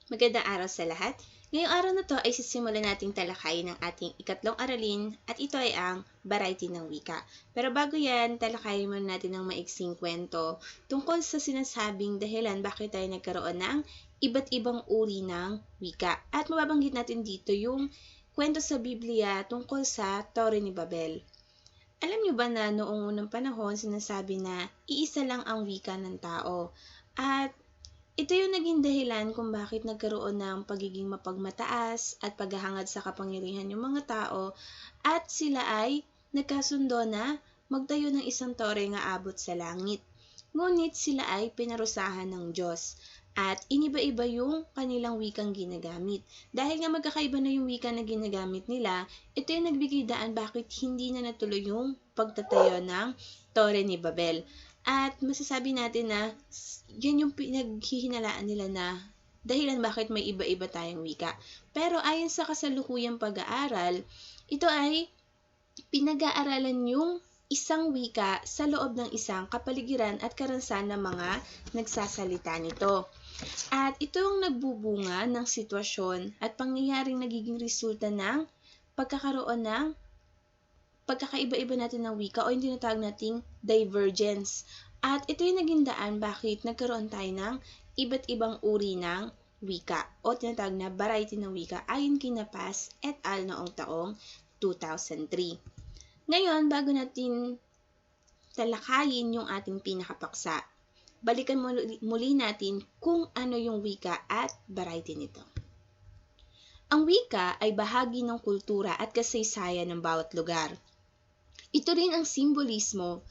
Magandang araw sa lahat. Ngayong araw na to ay sisimulan nating talakayin ng ating ikatlong aralin at ito ay ang variety ng wika. Pero bago yan, talakayin muna natin ng maiksing kwento tungkol sa sinasabing dahilan bakit tayo nagkaroon ng iba't ibang uri ng wika. At mababanggit natin dito yung kwento sa Biblia tungkol sa Torre ni Babel. Alam niyo ba na noong unang panahon sinasabi na iisa lang ang wika ng tao? At ito yung naging dahilan kung bakit nagkaroon ng pagiging mapagmataas at paghahangad sa kapangyarihan yung mga tao at sila ay nagkasundo na magtayo ng isang tore nga abot sa langit. Ngunit sila ay pinarusahan ng Diyos at iniba-iba yung kanilang wikang ginagamit. Dahil nga magkakaiba na yung wika na ginagamit nila, ito yung nagbigay daan bakit hindi na natuloy yung pagtatayo ng Tore ni Babel. At masasabi natin na yan yung pinaghihinalaan nila na dahilan bakit may iba-iba tayong wika. Pero ayon sa kasalukuyang pag-aaral, ito ay pinag-aaralan yung isang wika sa loob ng isang kapaligiran at karansan ng mga nagsasalita nito. At ito yung nagbubunga ng sitwasyon at pangyayaring nagiging resulta ng pagkakaroon ng pagkakaiba-iba natin ng wika o yung tinatawag nating divergence. At ito yung naging daan bakit nagkaroon tayo ng iba't ibang uri ng wika o tinatawag na variety ng wika ayon kina Paz et al. Noong taong 2003. Ngayon, bago natin talakayin yung ating pinakapaksa, balikan muli natin kung ano yung wika at variety nito. Ang wika ay bahagi ng kultura at kasaysayan ng bawat lugar. Ito rin ang simbolismo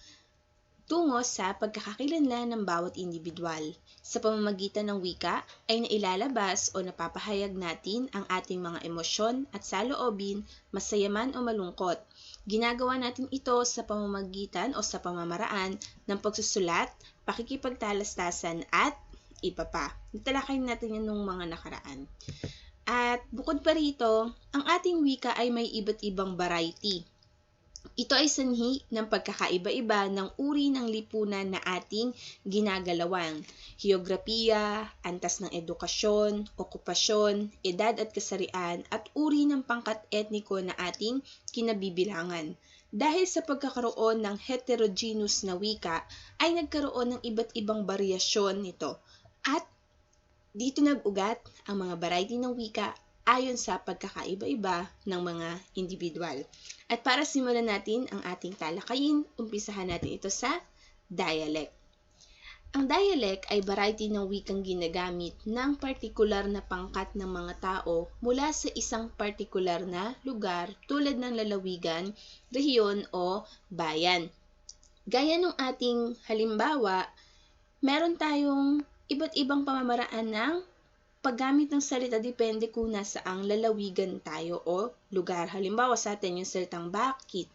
tungo sa pagkakakilanlan ng bawat individual. Sa pamamagitan ng wika ay nailalabas o napapahayag natin ang ating mga emosyon at saloobin, masayaman o malungkot. Ginagawa natin ito sa pamamagitan o sa pamamaraan ng pagsusulat, pakikipagtalastasan at iba pa. Talakayin natin yan nung mga nakaraan. At bukod pa rito, ang ating wika ay may iba't ibang variety. Ito ay sanhi ng pagkakaiba-iba ng uri ng lipunan na ating ginagalawan. Heograpiya, antas ng edukasyon, okupasyon, edad at kasarian, at uri ng pangkat etniko na ating kinabibilangan. Dahil sa pagkakaroon ng heterogeneous na wika, ay nagkaroon ng iba't ibang variasyon nito. At dito nag-ugat ang mga variety ng wika ayon sa pagkakaiba-iba ng mga individual. At para simulan natin ang ating talakayin, umpisahan natin ito sa dialect. Ang dialect ay variety ng wikang ginagamit ng partikular na pangkat ng mga tao mula sa isang partikular na lugar tulad ng lalawigan, rehiyon o bayan. Gaya ng ating halimbawa, meron tayong iba't ibang pamamaraan ng paggamit ng salita depende kung nasaang lalawigan tayo o lugar. Halimbawa sa atin yung salitang bakit.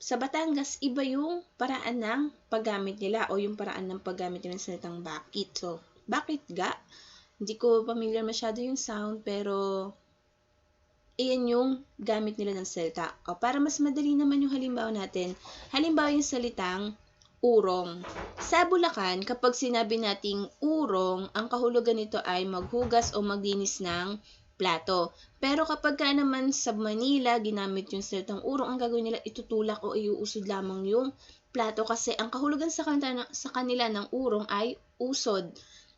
Sa Batangas, iba yung paraan ng paggamit nila o yung paraan ng paggamit nila ng salitang bakit. So, bakit ga? Hindi ko familiar masyado yung sound pero iyan yung gamit nila ng salita. O para mas madali naman yung halimbawa natin, halimbawa yung salitang urong. Sa Bulacan, kapag sinabi nating urong, ang kahulugan nito ay maghugas o maglinis ng plato. Pero kapag ka naman sa Manila, ginamit yung salitang urong, ang gagawin nila itutulak o iuusod lamang yung plato kasi ang kahulugan sa kanila ng urong ay usod.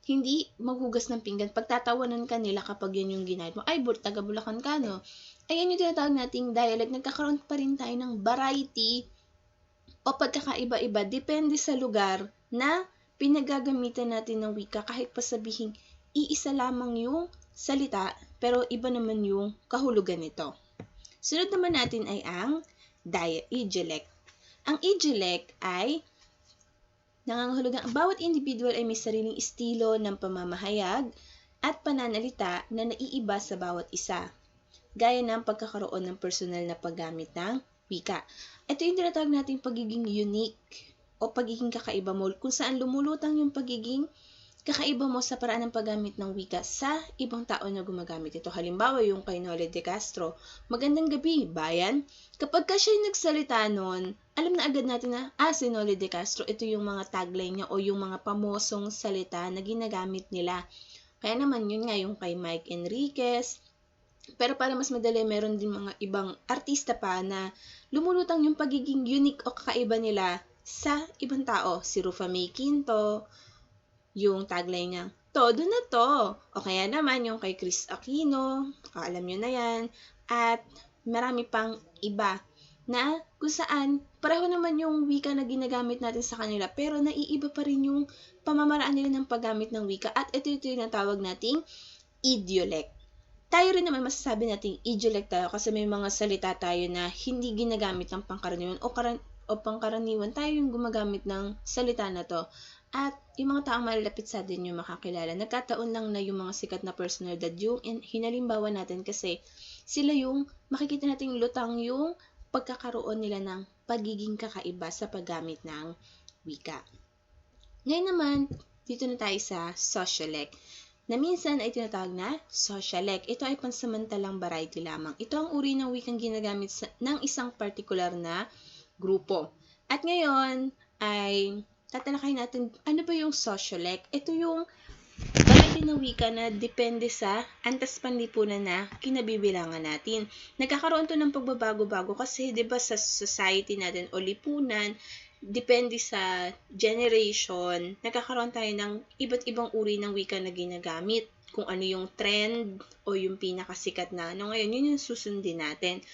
Hindi maghugas ng pinggan. Pagtatawanan ka nila kapag yan yung ginamit mo. Ay, taga Bulacan ka, no? Ayan yung tinatawag nating dialect. Nagkakaroon pa rin tayo ng variety o pagkakaiba-iba depende sa lugar na pinagagamitan natin ng wika kahit pa sabihing iisa lamang yung salita pero iba naman yung kahulugan nito. Sunod naman natin ay ang idiolect. Ang idiolect ay nangangahulugan ang bawat individual ay may sariling estilo ng pamamahayag at pananalita na naiiba sa bawat isa, gaya ng pagkakaroon ng personal na paggamit ng wika. Ito yung tinatawag natin pagiging unique o pagiging kakaiba mo kung saan lumulutang yung pagiging kakaiba mo sa paraan ng paggamit ng wika sa ibang tao na gumagamit ito. Halimbawa, yung kay Noli de Castro, magandang gabi, bayan. Kapag ka siya nagsalita nun, alam na agad natin na, si Noli de Castro, ito yung mga tagline niya o yung mga pamosong salita na ginagamit nila Kaya naman yun nga yung kay Mike Enriquez. Pero para mas madali, meron din mga ibang artista pa na lumulutang yung pagiging unique o kakaiba nila sa ibang tao. Si Rufa May Quinto, yung tagline niya, todo na to. O kaya naman yung kay Chris Aquino, alam nyo na yan. At marami pang iba na kung saan pareho naman yung wika na ginagamit natin sa kanila, pero naiiba pa rin yung pamamaraan nila ng paggamit ng wika. At ito yung natawag nating idiolect. Tayo rin naman masasabi nating idiolect tayo kasi may mga salita tayo na hindi ginagamit ng pangkaraniwan o pangkaraniwan, tayo yung gumagamit ng salita na to. At yung mga taong malalapit sa atin yung makakilala. Nagkataon lang na yung mga sikat na personalidad yung hinalimbawa natin kasi sila yung makikita nating lutang yung pagkakaroon nila ng pagiging kakaiba sa paggamit ng wika. Ngayon naman, dito na tayo sa socialect, na minsan ay tinatawag na socialect. Ito ay pansamantalang variety lamang. Ito ang uri ng wikang ginagamit ng isang particular na grupo. At ngayon ay tatalakayin natin ano ba yung socialect. Ito yung variety ng wika na depende sa antas panlipunan na kinabibilangan natin. Nagkakaroon to ng pagbabago-bago kasi 'di ba sa society natin o lipunan, depende sa generation, nagkakaroon tayo ng iba't ibang uri ng wika na ginagamit. Kung ano yung trend o yung pinakasikat na ano ngayon, yun yung susundin natin.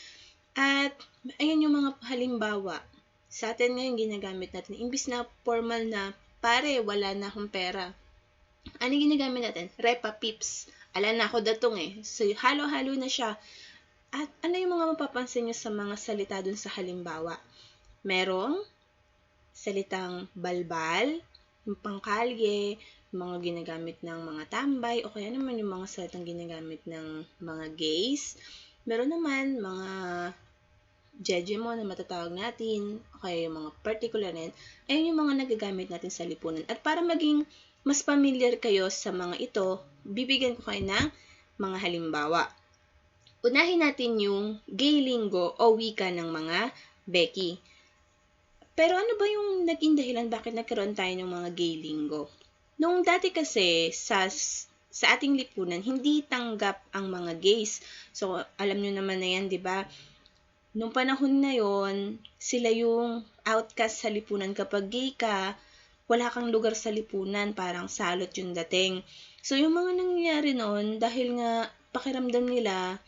At ayun yung mga halimbawa. Sa atin ngayon ginagamit natin, imbis na formal na, pare, wala na akong pera. Ano ginagamit natin? Repa Pips. Ala na ako datong So, halo-halo na siya. At ano yung mga mapapansin nyo sa mga salita dun sa halimbawa? Merong salitang balbal, yung pangkalye, yung mga ginagamit ng mga tambay, o kaya naman yung mga salitang ginagamit ng mga gays. Meron naman mga jejemo na matatawag natin, o kaya yung mga particular na ayun yung mga nagagamit natin sa lipunan. At para maging mas familiar kayo sa mga ito, bibigyan ko kayo ng mga halimbawa. Unahin natin yung gay lingo o wika ng mga Becky. Pero ano ba yung naging dahilan bakit nagkaroon tayo ng mga gay lingo? Nung dati kasi sa ating lipunan, hindi tanggap ang mga gays. So, alam nyo naman na yan, di ba? Nung panahon na yon, sila yung outcast sa lipunan. Kapag gay ka, wala kang lugar sa lipunan, parang salot yung dating. So, yung mga nangyayari noon, dahil nga pakiramdam nila,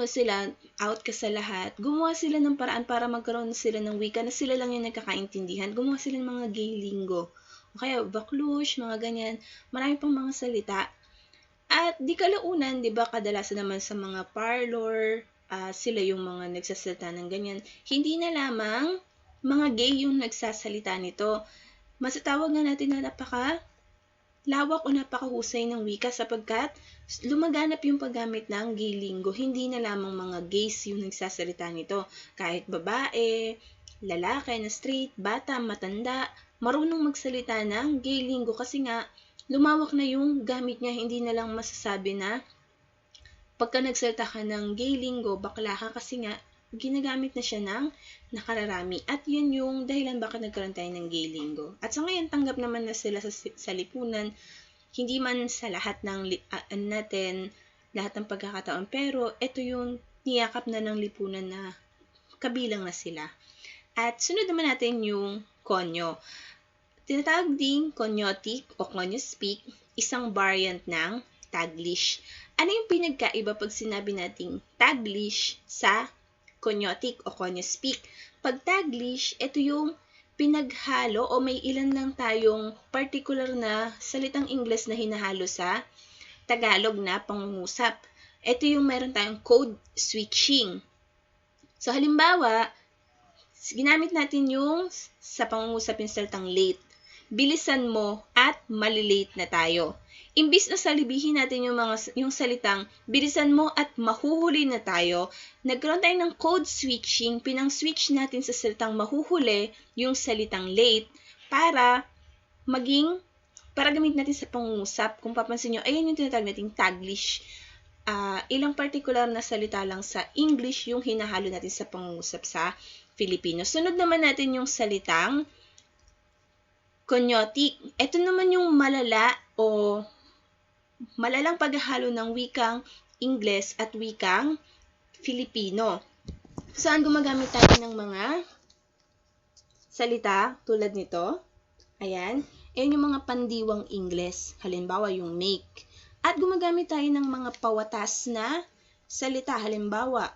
sila, outcast sa lahat, gumawa sila ng paraan para magkaroon sila ng wika na sila lang yung nagkakaintindihan. Gumawa sila ng mga gay lingo. O kaya baklush, mga ganyan. Marami pang mga salita. At di kalaunan, di ba, kadalasan naman sa mga parlor, sila yung mga nagsasalita ng ganyan. Hindi na lamang mga gay yung nagsasalita nito. Masatawag nga natin na lawak o napakahusay ng wika sapagkat lumaganap yung paggamit ng gay lingo. Hindi na lamang mga gays yung nagsasalita nito. Kahit babae, lalaki na straight, bata, matanda, marunong magsalita ng gay lingo kasi nga lumawak na yung gamit niya. Hindi na lang masasabi na pagka nagsalita ka ng gay lingo, bakla ka kasi nga ginagamit na siya ng nakararami. At yun yung dahilan bakit nagkaroon tayo ng gay lingo. At sa ngayon, tanggap naman na sila sa lipunan, hindi man sa lahat ng natin, lahat ng pagkakataon, pero ito yung niyakap na ng lipunan na kabilang na sila. At sunod naman natin yung konyo. Tinatawag ding konyotic o konyo speak, isang variant ng Taglish. Ano yung pinagkaiba pag sinabi nating Taglish sa konyotic o konyo speak? Pag Taglish, ito yung pinaghalo o may ilan lang tayong particular na salitang Ingles na hinahalo sa Tagalog na pangungusap. Ito yung meron tayong code switching. So, halimbawa, ginamit natin yung sa pangungusap yung salitang late. Bilisan mo at malilate na tayo. Imbis na salibihin natin yung salitang bilisan mo at mahuhuli na tayo, nagkaroon tayo ng code switching, pinang-switch natin sa salitang mahuhuli yung salitang late para gamitin natin sa pangungusap. Kung papansin nyo, ayan yung tinatawag nating Taglish. Ilang particular na salita lang sa English yung hinahalo natin sa pangungusap sa Filipino. Sunod naman natin yung salitang konyotic. Ito naman yung malala o malalang paghahalo ng wikang Ingles at wikang Filipino. Saan gumagamit tayo ng mga salita tulad nito? Ayan. Ayan yung mga pandiwang Ingles. Halimbawa, yung make. At gumagamit tayo ng mga pawatas na salita. Halimbawa,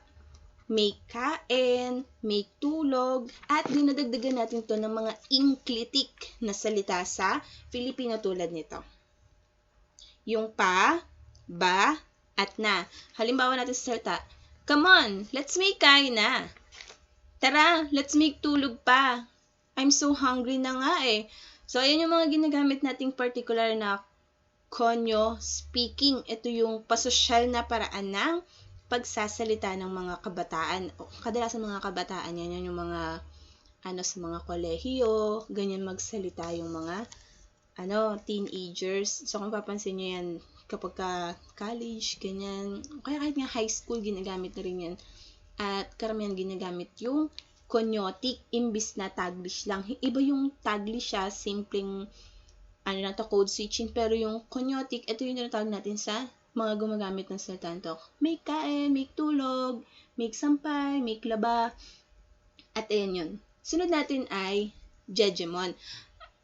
make kain, make tulog, at dinadagdagan natin to ng mga inklitik na salita sa Filipino tulad nito. Yung pa, ba, at na. Halimbawa natin sa salita, come on, let's make kain na. Tara, let's make tulog pa. I'm so hungry na nga eh. So, ayan yung mga ginagamit nating particular na konyo speaking. Ito yung pasosyal na paraan ng pagsasalita ng mga kabataan. Kadalasan mga kabataan, yan yung mga sa mga kolehiyo, ganyan magsalita yung mga teenagers. So, kung papansin nyo yan, kapag college, ganyan, kaya kahit nga high school, ginagamit na rin yan. At karamihan ginagamit yung konyotic, imbis na taglish lang. Iba yung taglish siya, simpleng code switching, pero yung konyotic, ito yung tinatawag natin sa mga gumagamit ng salita nito. Make kain, make tulog, make sampay, make laba, at ayan yun. Sunod natin ay Jejemon.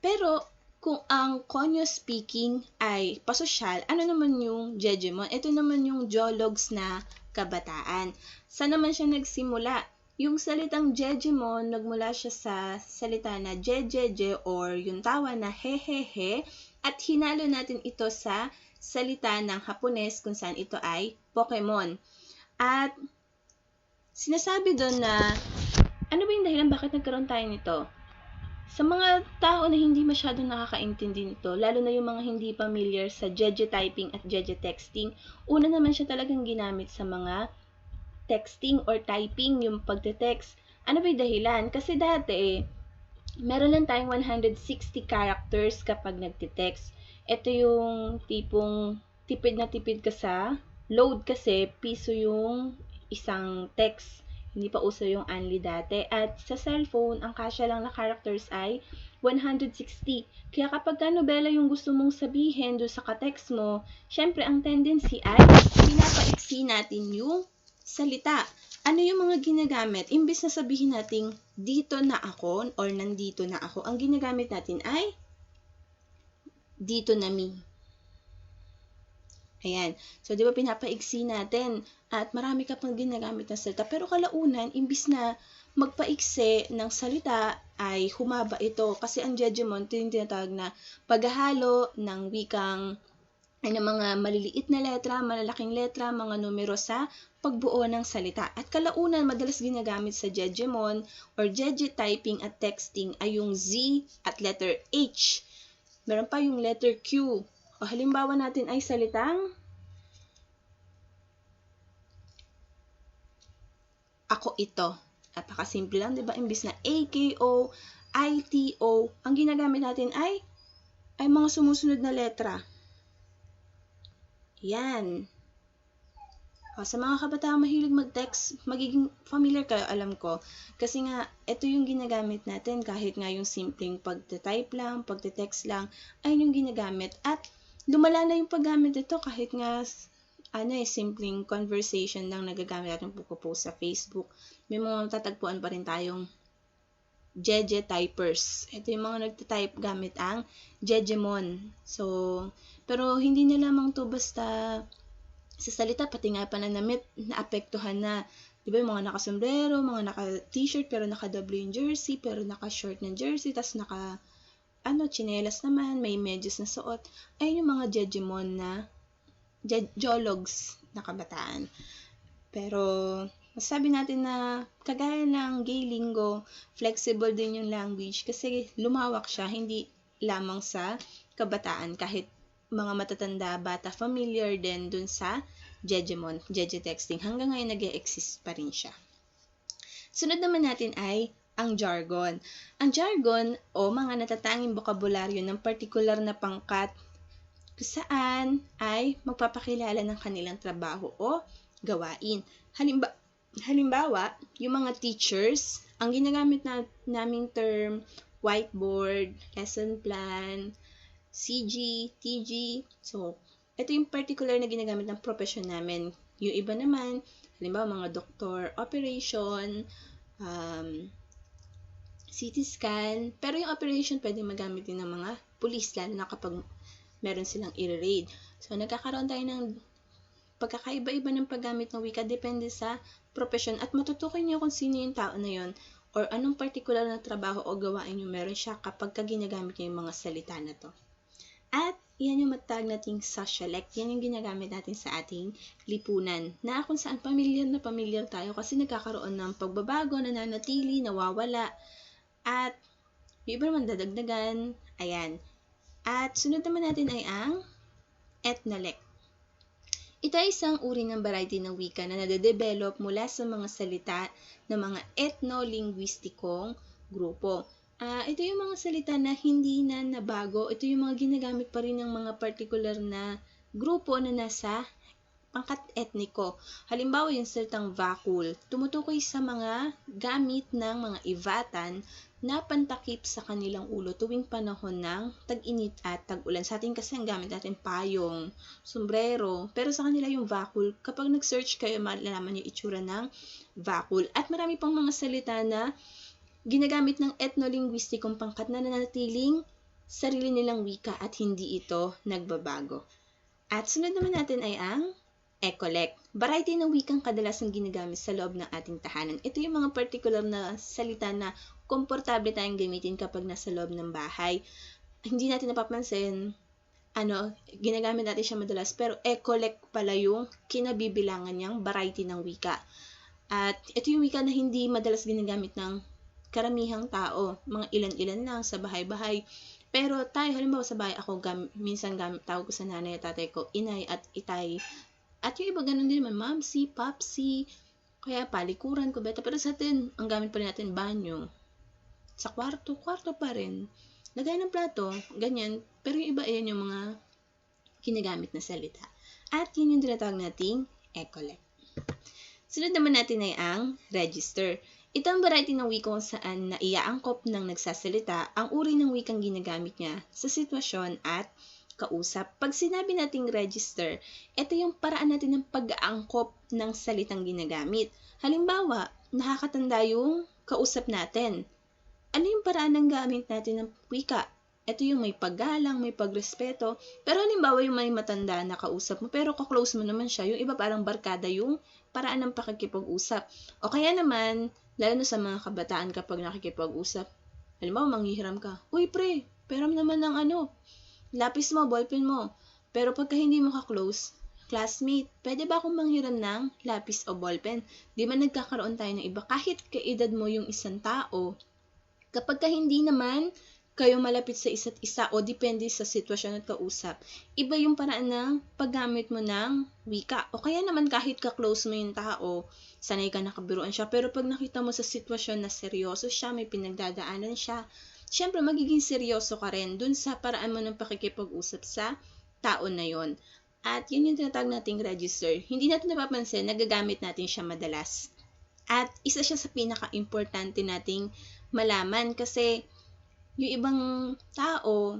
Pero, kung ang konyo speaking ay pasosyal, ano naman yung Jejemon? Ito naman yung jologs na kabataan. Saan naman siya nagsimula? Yung salitang Jejemon, nagmula siya sa salita na jejeje or yung tawa na hehehe, at hinalo natin ito sa salita ng Hapones kung saan ito ay Pokemon. At sinasabi doon na, ano ba yung dahilan bakit nagkaroon tayo nito? Sa mga tao na hindi masyadong nakakaintindi nito, lalo na yung mga hindi familiar sa jeje typing at jeje texting, una naman siya talagang ginamit sa mga texting or typing, yung pagte-text. Ano ba yung dahilan? Kasi dati, meron lang tayong 160 characters kapag nagte-text. Ito yung tipong tipid na tipid ka sa load kasi piso yung isang text. Hindi pa uso yung Only dati. At sa cellphone, ang kasya lang na characters ay 160. Kaya kapag nobela yung gusto mong sabihin doon sa ka-text mo, syempre ang tendency ay pinapaiksi natin yung salita. Ano yung mga ginagamit? Imbis na sabihin natin, dito na ako or nandito na ako, ang ginagamit natin ay dito na me. Ayan. So, di ba pinapaiksi natin at marami ka pang ginagamit na salita. Pero kalaunan, imbis na magpaiksi ng salita ay humaba ito. Kasi ang Jejemon, ito yung tinatawag na paghahalo ng wikang mga maliliit na letra, malalaking letra, mga numero sa pagbuo ng salita. At kalaunan, madalas ginagamit sa Jejemon or jeje typing at texting ay yung Z at letter H. Meron pa yung letter Q. O halimbawa natin ay salitang ako ito. Napakasimple lang, di ba? Imbis na AKO, ITO, ang ginagamit natin ay mga sumusunod na letra. Yan. O, sa mga kabataan mahilig mag-text, magiging familiar kayo, alam ko. Kasi nga, ito yung ginagamit natin kahit nga yung simpleng pagte-type lang, pagte-text lang, ay yung ginagamit. At lumala na yung paggamit ito kahit nga simpleng conversation lang nagagamit natin pagpo-post sa Facebook. May mga tatagpuan pa rin tayong jeje typers. Ito yung mga nagte-type gamit ang Jejemon. So, pero hindi na lamang to basta sa salita, pati nga pananamit, naapektuhan na. Diba yung mga naka-sombrero, mga naka-t-shirt, pero naka-double yung jersey, pero naka-short ng jersey, tas tsinelas naman, may medyas na suot. Ayun yung mga Jejemon na jologs na kabataan. Pero, masasabi natin na kagaya ng gay lingo, flexible din yung language kasi lumawak siya, hindi lamang sa kabataan. Kahit mga matatanda, bata, familiar din dun sa Jejemon, jeje texting. Hanggang ngayon nag-e-exist pa rin siya. Sunod naman natin ay ang jargon. Ang jargon o mga natatanging bokabularyo ng partikular na pangkat saan ay magpapakilala ng kanilang trabaho o gawain. Halimbawa, yung mga teachers, ang ginagamit naming term, whiteboard, lesson plan, CG, TG. So, ito yung particular na ginagamit ng profession namin. Yung iba naman, halimbawa mga doktor, operation, CT scan, pero yung operation pwede magamit din ng mga police, lalo na kapag meron silang i-raid. So, nagkakaroon tayo ng pagkakaiba-iba ng paggamit ng wika, depende sa profession, at matutukoy niyo kung sino yung tao na yon or anong particular na trabaho o gawain yung meron siya kapag ginagamit niya yung mga salita na to. At yan yung matatawag nating socialect. Yan yung ginagamit natin sa ating lipunan, na kung saan pamilyar na pamilyar tayo kasi nagkakaroon ng pagbabago, nananatili, nawawala, at yung iba naman dadagdagan. Ayan. At sunod naman natin ay ang ethnolect. Ito ay isang uri ng variety ng wika na nade-develop mula sa mga salita ng mga ethno-linguistikong grupo. Ito yung mga salita na hindi na nabago. Ito yung mga ginagamit pa rin ng mga particular na grupo na nasa pangkat etniko. Halimbawa, yung salitang vakul, tumutukoy sa mga gamit ng mga Ivatan na pantakip sa kanilang ulo tuwing panahon ng tag-init at tag-ulan. Sa atin kasi ang gamit natin payong, sombrero, pero sa kanila yung vakul. Kapag nag-search kayo, malalaman yung itsura ng vakul. At marami pang mga salita na ginagamit ng ethno-linguistikong pangkat na nanatiling sarili nilang wika at hindi ito nagbabago. At sunod naman natin ay ang ecolect. Variety ng wikang kadalasang ginagamit sa loob ng ating tahanan. Ito yung mga particular na salita na komportable tayong gamitin kapag nasa loob ng bahay. Hindi natin napapansin, ginagamit natin siya madalas, pero ecolect pala yung kinabibilangan niyang variety ng wika. At ito yung wika na hindi madalas ginagamit ng karamihang tao. Mga ilan-ilan lang sa bahay-bahay. Pero tayo, halimbawa sa bahay, ako minsan tawag ko sa nanay at tatay ko, inay at itay. At yung iba ganun din naman, mamsi, papsi, kaya palikuran, kubeta. Pero sa atin, ang gamit pa rin natin, banyo. Sa kwarto pa rin. Lagay ng plato, ganyan. Pero yung iba, ayan yung mga ginagamit na salita. At yun yung tinatawag nating ecolect. Sunod naman natin ay ang register. Ito ang variety ng wika kung saan naiaangkop ng nagsasalita ang uri ng wikang ginagamit niya sa sitwasyon at kausap. Pag sinabi nating register, ito yung paraan natin ng pag-aangkop ng salitang ginagamit. Halimbawa, nakakatanda yung kausap natin. Ano yung paraan ng gamit natin ng wika? Ito yung may paggalang, may pagrespeto. Pero halimbawa yung may matanda na kausap mo, pero kaklose mo naman siya. Yung iba parang barkada yung paraan ng pakikipag-usap. O kaya naman, lalo na sa mga kabataan kapag nakikipag-usap. Halimbawa, manghihiram ka. Uy pre, peram naman ng lapis mo, ballpen mo. Pero pagka hindi mo ka-close, classmate, pwede ba akong manghiram ng lapis o ballpen? Di man nagkakaroon tayo ng iba. Kahit kaedad mo yung isang tao, kapag hindi naman kayo malapit sa isa't isa o depende sa sitwasyon at kausap, iba yung paraan ng paggamit mo ng wika. O kaya naman kahit ka-close mo yung tao, sanay ka nakabiruan siya, pero pag nakita mo sa sitwasyon na seryoso siya, may pinagdadaanan siya, syempre magiging seryoso ka rin dun sa paraan mo ng pakikipag-usap sa tao na yon. At yun yung tinatawag nating register. Hindi natin napapansin, nagagamit natin siya madalas. At isa siya sa pinaka-importante nating malaman kasi yung ibang tao,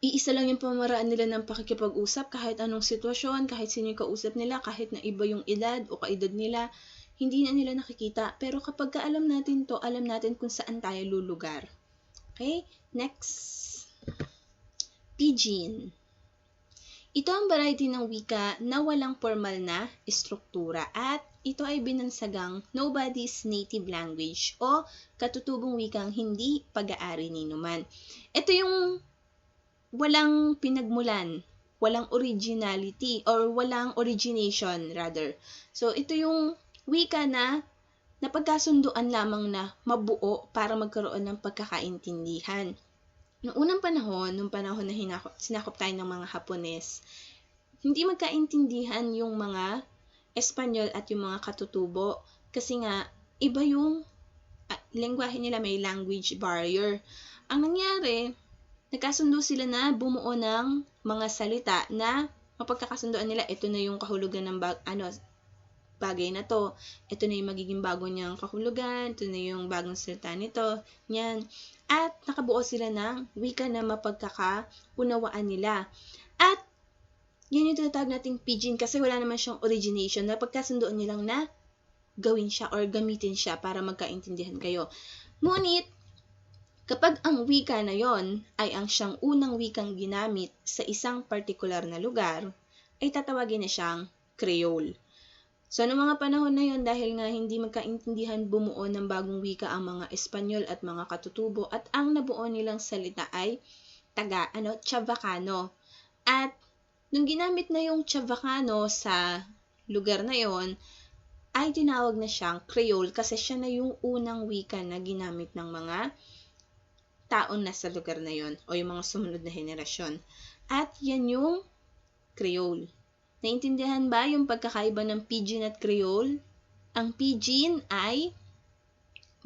iisa lang yung pamaraan nila ng pakikipag-usap kahit anong sitwasyon, kahit sino yung kausap nila, kahit na iba yung edad o kaedad nila, hindi na nila nakikita. Pero kapag alam natin to, alam natin kung saan tayo lulugar. Okay? Next. Pidgin. Ito ang variety ng wika na walang formal na estruktura at ito ay binansagang nobody's native language o katutubong wikang hindi pag-aari ni numan. Ito yung walang pinagmulan, walang originality or walang origination rather. So ito yung wika na napagkasunduan lamang na mabuo para magkaroon ng pagkakaintindihan. Noong unang panahon, nung panahon na sinakop tayo ng mga Hapones, hindi magkaintindihan yung mga Espanyol at yung mga katutubo kasi nga iba yung lengguwahe nila, may language barrier. Ang nangyari, nagkasundo sila na bumuo ng mga salita na mapagkakasunduan nila, ito na yung kahulugan ng bagay na to. Ito na yung magiging bago niyang kahulugan, ito na yung bagong salita nito, yan. At nakabuo sila ng wika na mapagkakaunawaan nila. At Yan yung tinatawag nating pidgin kasi wala naman siyang origination na pagkasundoan niyo lang na gawin siya or gamitin siya para magkaintindihan kayo. Ngunit, kapag ang wika na yon ay ang siyang unang wikang ginamit sa isang partikular na lugar, ay tatawagin na siyang Creole. So, noong mga panahon na yon, dahil nga hindi magkaintindihan, bumuo ng bagong wika ang mga Espanyol at mga katutubo at ang nabuo nilang salita ay Chavacano. At nung ginamit na yung Chavacano sa lugar na yon, ay tinawag na siyang Creole kasi siya na yung unang wika na ginamit ng mga taon na sa lugar na yon o yung mga sumunod na henerasyon. At yan yung Creole. Naintindihan ba yung pagkakaiba ng Pidgin at Creole? Ang Pidgin ay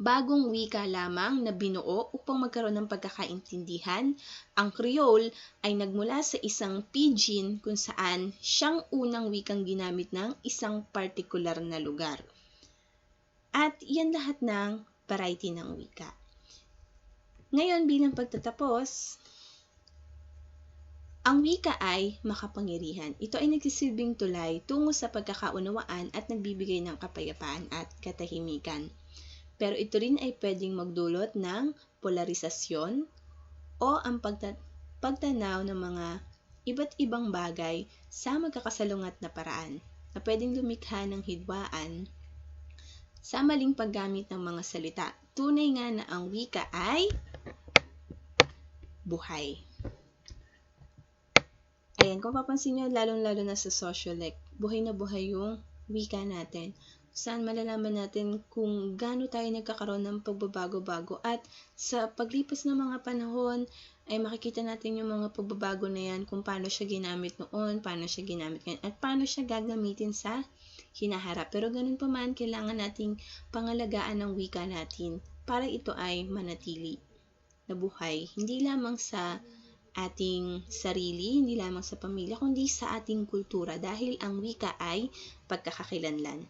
bagong wika lamang na binuo upang magkaroon ng pagkakaintindihan. Ang Creole ay nagmula sa isang Pidgin kung saan siyang unang wikang ginamit ng isang partikular na lugar. At yan lahat ng variety ng wika. Ngayon, bilang pagtatapos, ang wika ay makapangyarihan. Ito ay nagsisilbing tulay tungo sa pagkakaunawaan at nagbibigay ng kapayapaan at katahimikan. Pero ito rin ay pwedeng magdulot ng polarisasyon o ang pagtanaw ng mga iba't ibang bagay sa magkakasalungat na paraan na pwedeng lumikha ng hidwaan sa maling paggamit ng mga salita. Tunay nga na ang wika ay buhay. Ayan, kung papansin nyo, lalong-lalo na sa sociolect, buhay na buhay yung wika natin. Saan malalaman natin kung gaano tayo nagkakaroon ng pagbabago-bago at sa paglipas ng mga panahon ay makikita natin yung mga pagbabago na yan kung paano siya ginamit noon, paano siya ginamit ngayon, at paano siya gagamitin sa hinaharap. Pero ganun pa man, kailangan nating pangalagaan ng wika natin para ito ay manatili na buhay, hindi lamang sa ating sarili, hindi lamang sa pamilya, kundi sa ating kultura dahil ang wika ay pagkakakilanlan.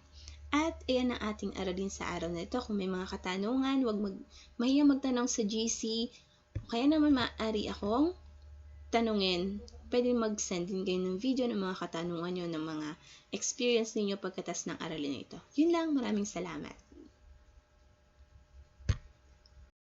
At ayan ang ating aralin sa araw na ito. Kung may mga katanungan, huwag mahiyang magtanong sa GC. Kaya naman maaari akong tanungin. Pwede mag-send din kayo ng video ng mga katanungan nyo, ng mga experience ninyo pagkatas ng aralin na ito. Yun lang, maraming salamat.